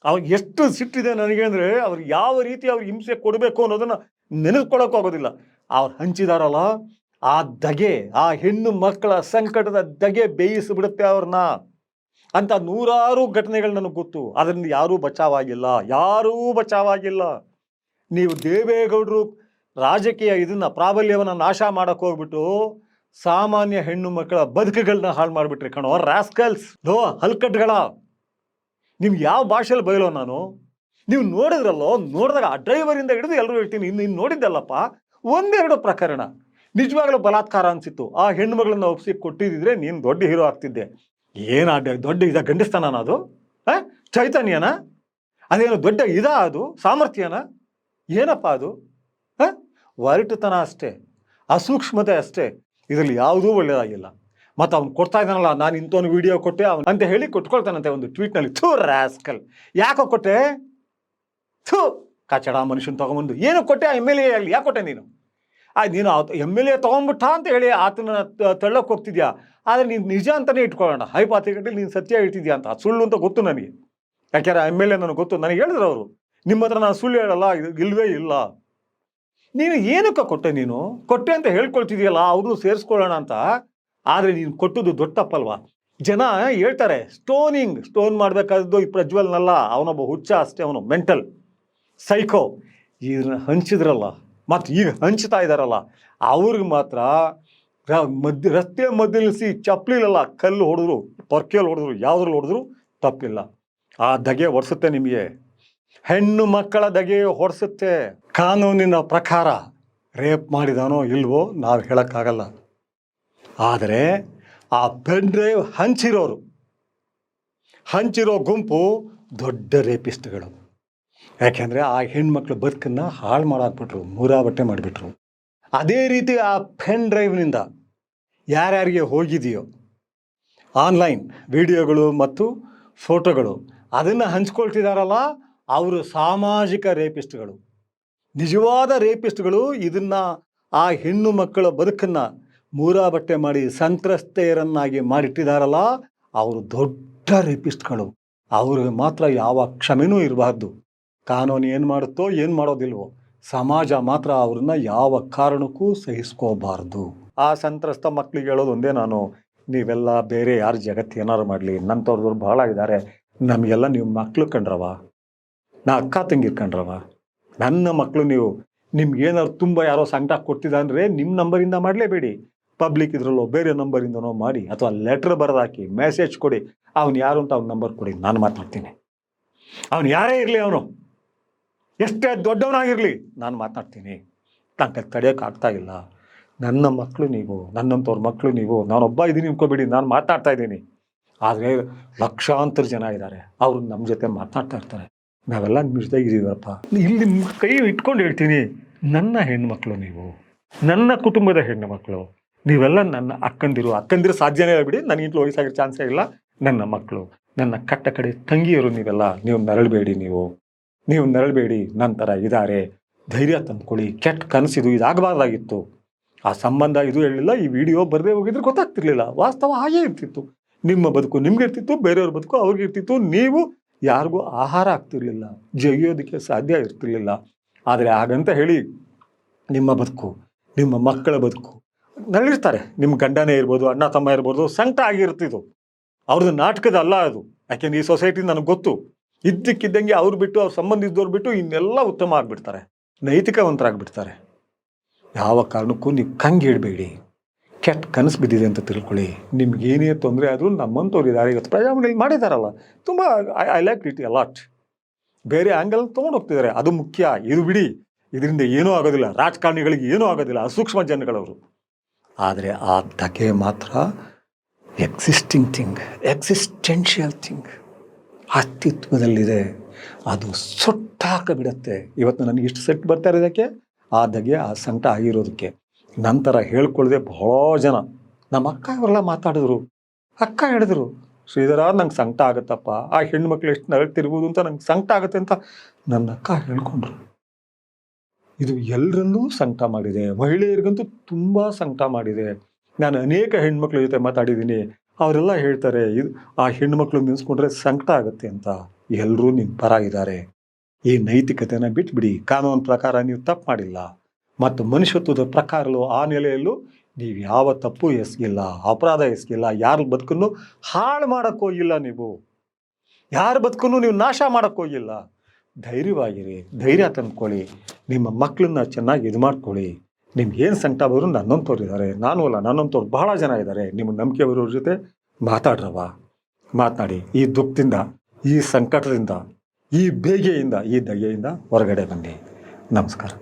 [SPEAKER 1] ಅವಾಗ ಎಷ್ಟು ಸಿಟ್ಟಿದೆ ನನಗೆ ಅಂದರೆ, ಅವ್ರು ಯಾವ ರೀತಿ ಅವ್ರಿಗೆ ಹಿಂಸೆ ಕೊಡಬೇಕು ಅನ್ನೋದನ್ನು ನೆನೆಸ್ಕೊಳ್ಳೋಕೆ ಆಗೋದಿಲ್ಲ. ಅವ್ರು ಹಂಚಿದಾರಲ್ಲ, ಆ ದಗೆ, ಆ ಹೆಣ್ಣು ಮಕ್ಕಳ ಸಂಕಟದ ದಗೆ ಬೇಯಿಸಿಬಿಡುತ್ತೆ ಅವ್ರನ್ನ. ಅಂತ ನೂರಾರು ಘಟನೆಗಳು ನನಗೆ ಗೊತ್ತು. ಅದರಿಂದ ಯಾರೂ ಬಚಾವಾಗಿಲ್ಲ. ನೀವು ದೇವೇಗೌಡರು ರಾಜಕೀಯ ಇದನ್ನು ಪ್ರಾಬಲ್ಯವನ್ನು ನಾಶ ಮಾಡೋಕ್ಕೆ ಹೋಗ್ಬಿಟ್ಟು ಸಾಮಾನ್ಯ ಹೆಣ್ಣು ಮಕ್ಕಳ ಬದುಕುಗಳನ್ನ ಹಾಳು ಮಾಡಿಬಿಟ್ರಿ ಕಣೋ, ರಾಸ್ಕಲ್ಸ್, ಹಲ್ಕಟ್ಗಳ. ನಿಮ್ಗೆ ಯಾವ ಭಾಷೆಯಲ್ಲಿ ಬಯಲೋ ನಾನು? ನೀವು ನೋಡಿದಾಗ ಆ ಡ್ರೈವರಿಂದ ಹಿಡಿದು ಎಲ್ಲರೂ ಹೇಳ್ತೀನಿ, ನೀನು ನೋಡಿದ್ದಲ್ಲಪ್ಪ, 1-2 ಪ್ರಕರಣ ನಿಜವಾಗ್ಲೂ ಬಲಾತ್ಕಾರ ಅನಿಸಿತ್ತು. ಆ ಹೆಣ್ಣುಮಗಳನ್ನ ಒಪ್ಸಿ ಕೊಟ್ಟಿದ್ದಿದ್ರೆ ನೀನು ದೊಡ್ಡ ಹೀರೋ ಆಗ್ತಿದ್ದೆ. ಏನು ದೊಡ್ಡ ಗಂಡಸ್ತನ ಅದು? ಚೈತನ್ಯನ? ಅದೇನು ದೊಡ್ಡ ಅದು ಸಾಮರ್ಥ್ಯನ? ಏನಪ್ಪ ಅದು? ಒರಟುತನ ಅಷ್ಟೇ, ಅಸೂಕ್ಷ್ಮತೆ ಅಷ್ಟೇ. ಇದರಲ್ಲಿ ಯಾವುದೂ ಒಳ್ಳೆಯದಾಗಿಲ್ಲ. ಮತ್ತು ಅವ್ನು ಕೊಡ್ತಾ ಇದ್ದಾನಲ್ಲ, ನಾನು ಇಂಥವನು ವಿಡಿಯೋ ಕೊಟ್ಟೆ ಅವನು ಅಂತ ಹೇಳಿ ಕೊಟ್ಕೊಳ್ತಾನಂತೆ ಒಂದು ಟ್ವೀಟ್ನಲ್ಲಿ. ರಾಸ್ಕಲ್, ಯಾಕೋ ಕೊಟ್ಟೆ? ಕಚಡ ಮನುಷ್ಯನ ತೊಗೊಂಬಂದು ಏನು ಕೊಟ್ಟೆ? MLA ಅಲ್ಲಿ ಯಾಕೆ ಕೊಟ್ಟೆ ನೀನು? ನೀನು MLA ತೊಗೊಂಡ್ಬಿಟ್ಟ ಅಂತ ಹೇಳಿ ಆತನ ತಳ್ಳೋಕೆ ಹೋಗ್ತಿದ್ಯಾ. ಆದರೆ ನೀನು ನಿಜ ಅಂತಲೇ ಇಟ್ಕೊಳ್ಳೋಣ, ಹೈಪಾಥೆಟಿಕಲಿ ನೀನು ಸತ್ಯ ಹೇಳ್ತಿದ್ಯಾ ಅಂತ. ಅದು ಸುಳ್ಳು ಅಂತ ಗೊತ್ತು ನನಗೆ, ಯಾಕೆಂದರೆ MLA ನನಗೆ ಗೊತ್ತು. ನನಗೆ ಹೇಳಿದ್ರು ಅವರು, ನಿಮ್ಮ ಹತ್ರ ನಾನು ಸುಳ್ಳು ಹೇಳಲ್ಲ, ಇಲ್ಲವೇ ಇಲ್ಲ. ನೀನು ಏನಕ್ಕೆ ಕೊಟ್ಟೆ ಅಂತ ಹೇಳ್ಕೊಳ್ತಿದ್ಯಲ್ಲ, ಅವ್ರನ್ನೂ ಸೇರಿಸ್ಕೊಳ್ಳೋಣ ಅಂತ. ಆದರೆ ನೀನು ಕೊಟ್ಟದ್ದು ದೊಡ್ಡ ತಪ್ಪಲ್ವಾ? ಜನ ಹೇಳ್ತಾರೆ ಸ್ಟೋನ್ ಮಾಡಬೇಕಾದ್ದು ಈ ಪ್ರಜ್ವಲ್ನಲ್ಲ, ಅವನೊಬ್ಬ ಹುಚ್ಚ ಅಷ್ಟೇ, ಅವನು ಮೆಂಟಲ್ ಸೈಕೋ. ಇದನ್ನ ಹಂಚಿದ್ರಲ್ಲ ಮತ್ತು ಈಗ ಹಂಚ್ತಾ ಇದ್ದಾರಲ್ಲ ಅವ್ರಿಗೆ ಮಾತ್ರ ರಸ್ತೆ ಮಧ್ಯ ನಿಲ್ಲಿಸಿ ಚಪ್ಪಲಿಲ್ಲ, ಕಲ್ಲು ಹೊಡೆದ್ರು, ಪೊರ್ಕೆಯಲ್ಲಿ ಹೊಡೆದ್ರು, ಯಾವುದ್ರಲ್ಲಿ ಹೊಡೆದ್ರು ತಪ್ಪಿಲ್ಲ. ಆ ದಗೆ ಹೊಡೆಸುತ್ತೆ ನಿಮಗೆ, ಹೆಣ್ಣು ಮಕ್ಕಳ ದಗೆ ಹೊಡೆಸುತ್ತೆ. ಕಾನೂನಿನ ಪ್ರಕಾರ ರೇಪ್ ಮಾಡಿದಾನೋ ಇಲ್ವೋ ನಾವು ಹೇಳೋಕ್ಕಾಗಲ್ಲ. ಆದರೆ ಆ ಪೆನ್ ಡ್ರೈವ್ ಹಂಚಿರೋ ಗುಂಪು ದೊಡ್ಡ ರೇಪಿಸ್ಟ್ಗಳು. ಯಾಕೆಂದರೆ ಆ ಹೆಣ್ಮಕ್ಳು ಬದುಕನ್ನು ಹಾಳು ಮಾಡಾಕ್ಬಿಟ್ರು, ಮೂರಾಬಟ್ಟೆ ಮಾಡಿಬಿಟ್ರು. ಅದೇ ರೀತಿ ಆ ಪೆನ್ ಡ್ರೈವ್ನಿಂದ ಯಾರ್ಯಾರಿಗೆ ಹೋಗಿದೆಯೋ ಆನ್ಲೈನ್ ವಿಡಿಯೋಗಳು ಮತ್ತು ಫೋಟೋಗಳು ಅದನ್ನು ಹಂಚ್ಕೊಳ್ತಿದ್ದಾರಲ್ಲ, ಅವರು ಸಾಮಾಜಿಕ ರೇಪಿಸ್ಟ್ಗಳು. ನಿಜವಾದ ರೇಪಿಸ್ಟ್ಗಳು ಇದನ್ನು ಆ ಹೆಣ್ಣು ಮಕ್ಕಳ ಬದುಕನ್ನು ಮೂರಾಬಟ್ಟೆ ಮಾಡಿ ಸಂತ್ರಸ್ತೆಯರನ್ನಾಗಿ ಮಾಡಿಟ್ಟಿದ್ದಾರಲ್ಲ, ಅವರು ದೊಡ್ಡ ರೇಪಿಸ್ಟ್ಗಳು. ಅವ್ರಿಗೆ ಮಾತ್ರ ಯಾವ ಕ್ಷಮೆನೂ ಇರಬಾರ್ದು. ಕಾನೂನು ಏನು ಮಾಡುತ್ತೋ ಏನು ಮಾಡೋದಿಲ್ವೋ, ಸಮಾಜ ಮಾತ್ರ ಅವ್ರನ್ನ ಯಾವ ಕಾರಣಕ್ಕೂ ಸಹಿಸ್ಕೋಬಾರ್ದು. ಆ ಸಂತ್ರಸ್ತ ಮಕ್ಕಳಿಗೆ ಹೇಳೋದು ಒಂದೇ ನಾನು, ನೀವೆಲ್ಲ ಬೇರೆ ಯಾರು ಜಗತ್ತು ಏನಾರು ಮಾಡಲಿ, ನನ್ನವ್ರದವ್ರು ಭಾಳ ಇದ್ದಾರೆ, ನಮಗೆಲ್ಲ ನೀವು ಮಕ್ಕಳು ಕಂಡ್ರವ, ನಾ ಅಕ್ಕ ತಂಗಿರ್ ಕಂಡ್ರವ, ನನ್ನ ಮಕ್ಕಳು ನೀವು. ನಿಮ್ಗೇನಾದ್ರು ತುಂಬ ಯಾರೋ ಸಂಕಟ ಕೊಡ್ತಿದ್ದಂದರೆ ನಿಮ್ಮ ನಂಬರಿಂದ ಮಾಡಲೇಬೇಡಿ, ಪಬ್ಲಿಕ್ ಇದರಲ್ಲೋ ಬೇರೆ ನಂಬರಿಂದನೋ ಮಾಡಿ, ಅಥವಾ ಲೆಟ್ರ್ ಬರೆದಾಕಿ ಮೆಸೇಜ್ ಕೊಡಿ, ಅವ್ನು ಯಾರು ಅಂತ ಅವ್ನ ನಂಬರ್ ಕೊಡಿ, ನಾನು ಮಾತಾಡ್ತೀನಿ. ಅವನು ಯಾರೇ ಇರಲಿ, ಅವನು ಎಷ್ಟೇ ದೊಡ್ಡವನಾಗಿರಲಿ, ನಾನು ಮಾತಾಡ್ತೀನಿ. ನಂಗೆ ತಡೆಯೋಕ್ಕಾಗ್ತಾಯಿಲ್ಲ. ನನ್ನ ಮಕ್ಕಳು ನೀವು, ನನ್ನಂಥವ್ರ ಮಕ್ಕಳು ನೀವು. ನಾನೊಬ್ಬ ಇದ್ದೀನಿ ಅನ್ಕೋಬೇಡಿ, ನಾನು ಮಾತಾಡ್ತಾ ಇದ್ದೀನಿ. ಆದರೆ ಲಕ್ಷಾಂತರ ಜನ ಇದ್ದಾರೆ, ಅವರು ನಮ್ಮ ಜೊತೆ ಮಾತನಾಡ್ತಾ ಇರ್ತಾರೆ. ನಾವೆಲ್ಲ ನಿಮ್ಮ ಜೊತೆಗೆ ಇದ್ದೀವಪ್ಪ. ಇಲ್ಲಿ ಕೈ ಇಟ್ಕೊಂಡು ಹೇಳ್ತೀನಿ, ನನ್ನ ಹೆಣ್ಮಕ್ಳು ನೀವು, ನನ್ನ ಕುಟುಂಬದ ಹೆಣ್ಣು ಮಕ್ಕಳು ನೀವೆಲ್ಲ ನನ್ನ ಅಕ್ಕಂದಿರು ಸಾಧ್ಯನೇ ಇಲ್ಲ ಬಿಡಿ, ನನಗಿಂತಲೂ ವಯಸ್ಸಾಗಿರೋ ಚಾನ್ಸೇ ಇಲ್ಲ. ನನ್ನ ಮಕ್ಕಳು, ನನ್ನ ಕಟ್ಟ ಕಡೆ ತಂಗಿಯರು ನೀವೆಲ್ಲ, ನೀವು ನರಳಬೇಡಿ, ನೀವು ನರಳಬೇಡಿ. ನಂತರ ಇದ್ದಾರೆ, ಧೈರ್ಯ ತಂದ್ಕೊಳ್ಳಿ. ಕೆಟ್ಟ ಕನಸಿದು, ಇದಾಗಬಾರ್ದಾಗಿತ್ತು. ಆ ಸಂಬಂಧ ಇದು ಹೇಳಿಲ್ಲ, ಈ ವಿಡಿಯೋ ಬರದೇ ಹೋಗಿದ್ರೆ ಗೊತ್ತಾಗ್ತಿರ್ಲಿಲ್ಲ. ವಾಸ್ತವ ಹಾಗೇ ಇರ್ತಿತ್ತು. ನಿಮ್ಮ ಬದುಕು ನಿಮ್ಗೆ ಇರ್ತಿತ್ತು, ಬೇರೆಯವ್ರ ಬದುಕು ಅವ್ರಿಗೆ ಇರ್ತಿತ್ತು. ನೀವು ಯಾರಿಗೂ ಆಹಾರ ಆಗ್ತಿರ್ಲಿಲ್ಲ, ಜಗಿಯೋದಕ್ಕೆ ಸಾಧ್ಯ ಇರ್ತಿರ್ಲಿಲ್ಲ. ಆದರೆ ಹಾಗಂತ ಹೇಳಿ ನಿಮ್ಮ ಬದುಕು, ನಿಮ್ಮ ಮಕ್ಕಳ ಬದುಕು ನರಳಿರ್ತಾರೆ. ನಿಮ್ಮ ಗಂಡನೇ ಇರ್ಬೋದು, ಅಣ್ಣ ತಮ್ಮ ಇರ್ಬೋದು, ಸಂಕಟ ಆಗಿರ್ತಿದ್ದು. ಅವ್ರದ್ದು ನಾಟಕದ ಅಲ್ಲ ಅದು. ಯಾಕೆಂದ್ರೆ ಈ ಸೊಸೈಟಿ ನನಗೆ ಗೊತ್ತು, ಇದ್ದಕ್ಕಿದ್ದಂಗೆ ಅವ್ರು ಬಿಟ್ಟು, ಅವ್ರ ಸಂಬಂಧಿಸಿದವ್ರು ಬಿಟ್ಟು ಇನ್ನೆಲ್ಲ ಉತ್ತಮ ಆಗಿಬಿಡ್ತಾರೆ, ನೈತಿಕವಂತರಾಗ್ಬಿಡ್ತಾರೆ. ಯಾವ ಕಾರಣಕ್ಕೂ ನೀವು ಕಂಗಿಡಬೇಡಿ. ಕೆಟ್ಟ ಕನಸು ಬಿದ್ದಿದೆ ಅಂತ ತಿಳ್ಕೊಳ್ಳಿ. ನಿಮ್ಗೇನೇ ತೊಂದರೆ ಆದರೂ ನಮ್ಮಂಥವ್ರು ಇದ್ದಾರೆ. ಇವತ್ತು ಪ್ರಜಾವಾಣಿಯಲ್ಲಿ ಮಾಡಿದಾರಲ್ಲ, ತುಂಬ I like it A lot. ಬೇರೆ ಆ್ಯಂಗಲ್ ತೊಗೊಂಡು ಹೋಗ್ತಿದ್ದಾರೆ, ಅದು ಮುಖ್ಯ. ಇದು ಬಿಡಿ, ಇದರಿಂದ ಏನೂ ಆಗೋದಿಲ್ಲ, ರಾಜಕಾರಣಿಗಳಿಗೆ ಏನೂ ಆಗೋದಿಲ್ಲ, ಅಸೂಕ್ಷ್ಮ ಜನಗಳವರು. ಆದರೆ ಆ ಧಕ್ಕೆ ಮಾತ್ರ ಎಕ್ಸಿಸ್ಟೆನ್ಷಿಯಲ್ ಥಿಂಗ್, ಅಸ್ತಿತ್ವದಲ್ಲಿದೆ. ಅದು ಸುಟ್ಟಾಕಿಬಿಡುತ್ತೆ. ಇವತ್ತು ನನಗೆ ಇಷ್ಟು ಸೆಟ್ ಬರ್ತಾ ಇರೋದಕ್ಕೆ, ಆ ಧಗೆ, ಆ ಸಂಕಟ ಆಗಿರೋದಕ್ಕೆ. ನಂತರ ಹೇಳ್ಕೊಳ್ಳದೆ ಬಹಳ ಜನ, ನಮ್ಮ ಅಕ್ಕ ಇವರೆಲ್ಲ ಮಾತಾಡಿದ್ರು. ಅಕ್ಕ ಹೇಳಿದ್ರು, ಶ್ರೀಧರ ನಂಗೆ ಸಂಕಟ ಆಗುತ್ತಪ್ಪ, ಆ ಹೆಣ್ಮಕ್ಳು ಎಷ್ಟು ನರಳ್ತಿರ್ಬೋದು ಅಂತ ನಂಗೆ ಸಂಕಟ ಆಗುತ್ತೆ ಅಂತ ನನ್ನ ಅಕ್ಕ ಹೇಳ್ಕೊಂಡ್ರು. ಇದು ಎಲ್ಲರನ್ನೂ ಸಂಕಟ ಮಾಡಿದೆ, ಮಹಿಳೆಯರಿಗಂತೂ ತುಂಬ ಸಂಕಟ ಮಾಡಿದೆ. ನಾನು ಅನೇಕ ಹೆಣ್ಮಕ್ಳ ಜೊತೆ ಮಾತಾಡಿದ್ದೀನಿ, ಅವರೆಲ್ಲ ಹೇಳ್ತಾರೆ ಆ ಹೆಣ್ಮಕ್ಳು ನಿಲ್ಲಿಸ್ಕೊಂಡ್ರೆ ಸಂಕಟ ಆಗುತ್ತೆ ಅಂತ. ಎಲ್ಲರೂ ನಿಮ್ಮ ಪರ ಇದ್ದಾರೆ. ಈ ನೈತಿಕತೆನ ಬಿಟ್ಬಿಡಿ. ಕಾನೂನು ಪ್ರಕಾರ ನೀವು ತಪ್ಪು ಮಾಡಿಲ್ಲ, ಮತ್ತು ಮನುಷ್ಯತ್ವದ ಪ್ರಕಾರಲ್ಲೂ ಆ ನೆಲೆಯಲ್ಲೂ ನೀವು ಯಾವ ತಪ್ಪು ಎಸಗಿಲ್ಲ, ಅಪರಾಧ ಎಸಗಿಲ್ಲ. ಯಾರ ಬದುಕನ್ನು ಹಾಳು ಮಾಡೋಕ್ಕೋಗಿಲ್ಲ, ನೀವು ಯಾರ ಬದುಕನ್ನು ನೀವು ನಾಶ ಮಾಡೋಕ್ಕೋಗಿಲ್ಲ. ಧೈರ್ಯವಾಗಿರಿ, ಧೈರ್ಯ ತಂದ್ಕೊಳ್ಳಿ, ನಿಮ್ಮ ಮಕ್ಕಳನ್ನ ಚೆನ್ನಾಗಿ ಇದು ಮಾಡ್ಕೊಳ್ಳಿ. ನಿಮ್ಗೆ ಏನು ಸಂಕಟ ಬರೋರು ನನ್ನಂಥವ್ರು ಇದ್ದಾರೆ, ನಾನು ಅಲ್ಲ, ನನ್ನಂಥವ್ರು ಬಹಳ ಜನ ಇದ್ದಾರೆ. ನಿಮ್ಮ ನಂಬಿಕೆ ಬರೋರ ಜೊತೆ ಮಾತನಾಡಿ. ಈ ದುಃಖದಿಂದ, ಈ ಸಂಕಟದಿಂದ, ಈ ಬೇಗೆಯಿಂದ, ಈ ದಗೆಯಿಂದ ಹೊರಗಡೆ ಬನ್ನಿ. ನಮಸ್ಕಾರ.